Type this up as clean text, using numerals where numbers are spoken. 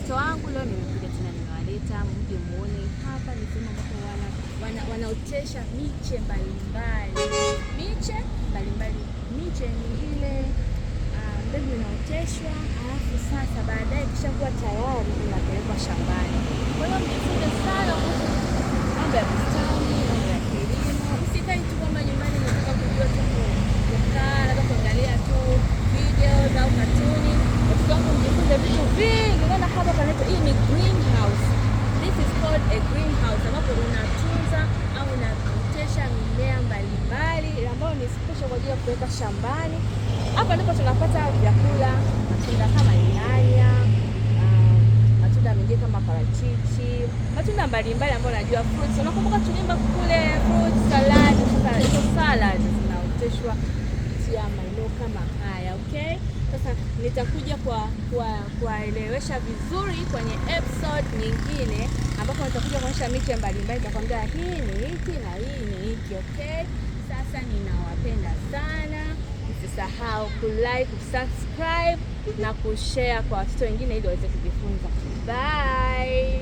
watoto wangu leo nimekuja tena nimewaleta mje muone hapa ni sehemu ambapo wanaotesha miche mbalimbali. Miche ni ile mbegu inaoteshwa, alafu sasa baadaye kishakuwa tayari inapelekwa shambani. Kwa hiyo mjifunze sana kuhusu mambo ya bustani, mambo ya kilimo. Msikae tu kwamba nyumbani mnataka kujua tu kukaa na kuangalia tu videos au katuni. Watoto wangu mjifunze vitu vingi. Unaona hapa panaitwa, hii ni greenhouse. This is called a greenhouse, ambapo unatunza au unaotesha mimea mbalimbali ambayo ni special kwa ajili ya kupeleka shambani. Hapa ndipo tunapata vyakula, matunda kama nyanya, matunda mengine kama parachichi, matunda mbalimbali ambayo najua fruits. Unakumbuka tulimba kule fruit salad, hizo salad zinaoteshwa kupitia maeneo kama haya, okay? Sasa nitakuja kuwaelewesha vizuri kwenye episode nyingine ambapo nitakuja kuonyesha miche mbalimbali, nitakwambia hii ni hiki na hii ni hiki, okay? Sasa ninawapenda sana. Usisahau kulike, kusubscribe na kushare kwa watoto wengine ili waweze kujifunza. Bye.